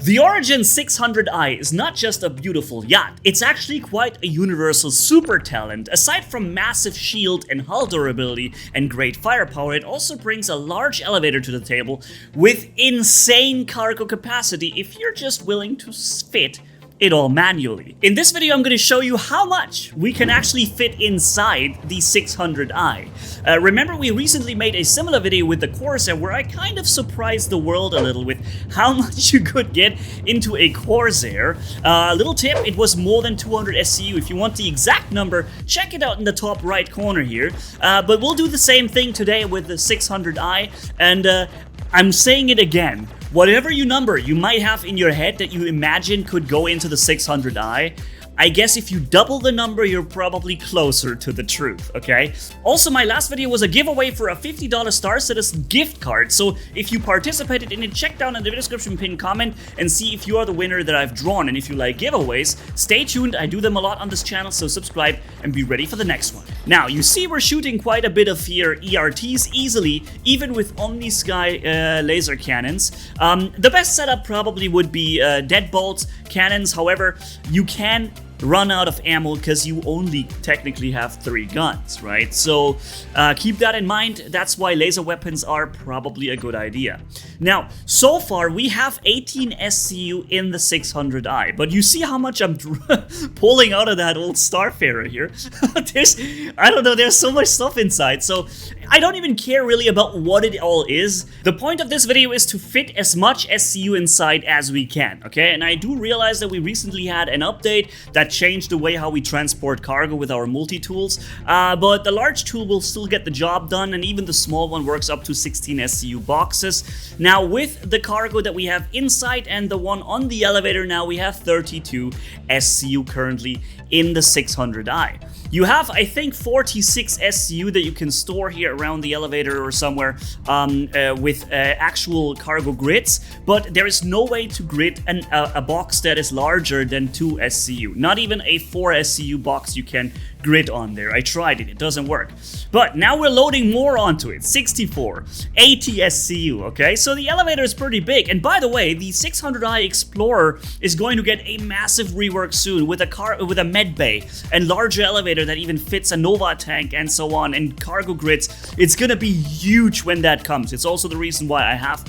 The Origin 600i is not just a beautiful yacht, it's actually quite a universal super talent. Aside from massive shield and hull durability and great firepower, it also brings a large elevator to the table with insane cargo capacity if you're just willing to fit it all manually. In this video, I'm going to show you how much we can actually fit inside the 600i. Remember, we recently made a similar video with the Corsair where I kind of surprised the world a little with how much you could get into a Corsair. Little tip, it was more than 200 SCU. If you want the exact number, check it out in the top right corner here. But we'll do the same thing today with the 600i, and I'm saying it again. Whatever number you might have in your head that you imagine could go into the 600i, I guess if you double the number, you're probably closer to the truth, okay? Also, my last video was a giveaway for a $50 StarCitizen gift card, so if you participated in it, check down in the description pinned comment and see if you are the winner that I've drawn. And if you like giveaways, stay tuned, I do them a lot on this channel, so subscribe and be ready for the next one. Now, you see we're shooting quite a bit of here ERTs easily, even with OmniSky laser cannons. The best setup probably would be deadbolt cannons, however, you can run out of ammo because you only technically have 3 guns, right? So keep that in mind. That's why laser weapons are probably a good idea. Now, so far we have 18 SCU in the 600i, but you see how much I'm pulling out of that old Starfarer here. I don't know, there's so much stuff inside, so I don't even care really about what it all is. The point of this video is to fit as much SCU inside as we can, okay? And I do realize that we recently had an update that changed the way how we transport cargo with our multi-tools, but the large tool will still get the job done, and even the small one works up to 16 SCU boxes. Now, with the cargo that we have inside and the one on the elevator, now we have 32 SCU currently in the 600i. You have, I think, 46 SCU that you can store here around the elevator or somewhere with actual cargo grids, but there is no way to grid a box that is larger than 2 SCU. Not even a 4 SCU box you can grid on there. I tried it, it doesn't work. But now we're loading more onto it, 64, 80 SCU, okay? So the elevator is pretty big, and by the way, the 600i Explorer is going to get a massive rework soon with a med bay and larger elevator that even fits a Nova tank and so on, and cargo grids. It's gonna be huge when that comes. It's also the reason why I have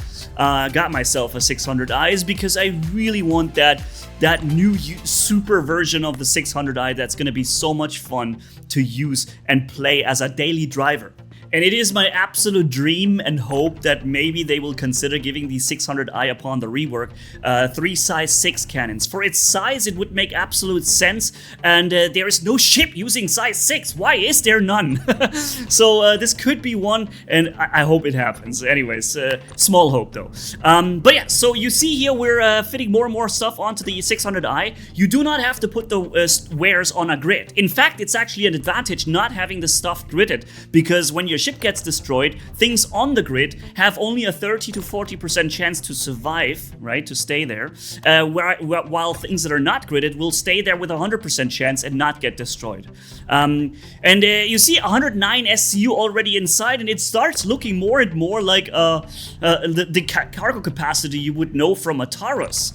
got myself a 600i, is because I really want that new super version of the 600i that's gonna be so much fun to use and play as a daily driver. And it is my absolute dream and hope that maybe they will consider giving the 600i upon the rework 3 size 6 cannons. For its size, it would make absolute sense, and there is no ship using size 6. Why is there none? So this could be one, and I hope it happens. Anyways, small hope though. But yeah, so you see here we're fitting more and more stuff onto the 600i. You do not have to put the wares on a grid. In fact, it's actually an advantage not having the stuff gridded, because when your ship gets destroyed, things on the grid have only a 30 to 40% chance to survive, right, to stay there, while things that are not gridded will stay there with a 100% chance and not get destroyed. You see 109 SCU already inside, and it starts looking more and more like the cargo capacity you would know from a Taurus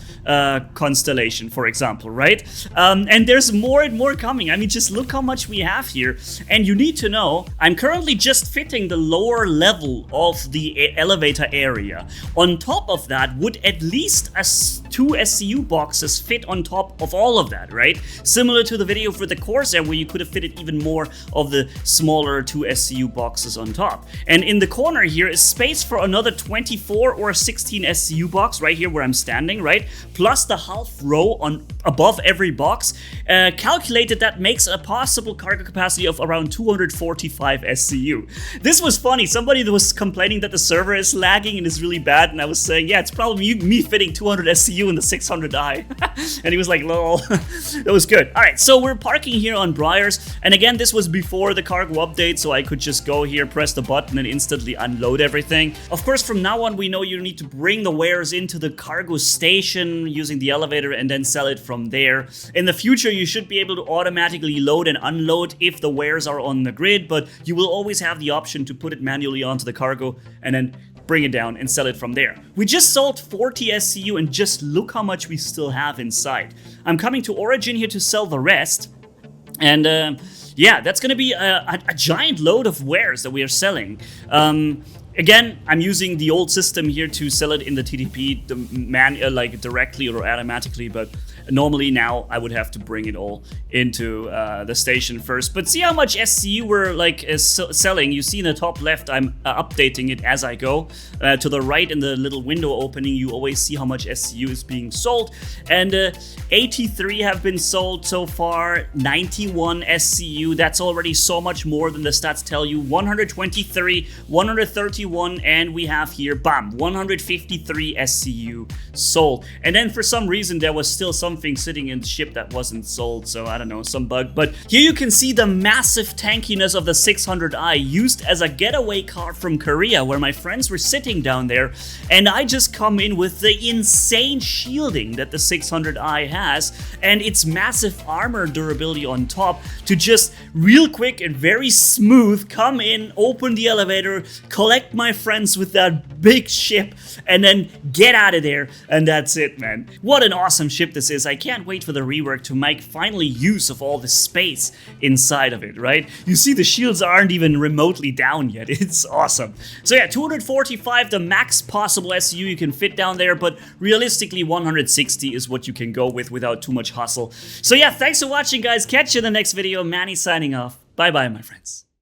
constellation, for example, right? And there's more and more coming. I mean, just look how much we have here. And you need to know, I'm currently just fitting the lower level of the elevator area. On top of that would at least 2 SCU boxes fit on top of all of that, right? Similar to the video for the Corsair where you could have fitted even more of the smaller 2 SCU boxes on top. And in the corner here is space for another 24 or 16 SCU box right here where I'm standing, right? Plus the half row on above every box. Calculated that makes a possible cargo capacity of around 245 SCU. This was funny. Somebody was complaining that the server is lagging and is really bad, and I was saying, yeah, it's probably me fitting 200 SCU in the 600i. And he was like, lol. That was good. All right, so we're parking here on Briars, and again, this was before the cargo update, so I could just go here, press the button, and instantly unload everything. Of course, from now on, we know you need to bring the wares into the cargo station using the elevator and then sell it from there. In the future, you should be able to automatically load and unload if the wares are on the grid, but you will always have the option to put it manually onto the cargo and then bring it down and sell it from there. We just sold 40 SCU and just look how much we still have inside. I'm coming to Origin here to sell the rest. And yeah, that's gonna be a giant load of wares that we are selling. Again, I'm using the old system here to sell it in the TTP, like directly or automatically, but normally now I would have to bring it all into the station first. But see how much SCU we're like selling. You see in the top left, I'm updating it as I go. To the right in the little window opening, you always see how much SCU is being sold. And 83 have been sold so far, 91 SCU. That's already so much more than the stats tell you. 123, 131, and we have here, bam, 153 SCU sold. And then for some reason, there was still something sitting in the ship that wasn't sold, so I don't know, some bug. But here you can see the massive tankiness of the 600i used as a getaway car from Korea, where my friends were sitting down there, and I just come in with the insane shielding that the 600i has, and its massive armor durability on top to just real quick and very smooth come in, open the elevator, collect my friends with that big ship, and then get out of there, and that's it, man. What an awesome ship this is. I can't wait for the rework to make finally use of all the space inside of it, right? You see the shields aren't even remotely down yet. It's awesome. So yeah, 245, the max possible SCU you can fit down there, but realistically 160 is what you can go with without too much hustle. So yeah, thanks for watching, guys. Catch you in the next video. Manni signing off. Bye bye, my friends.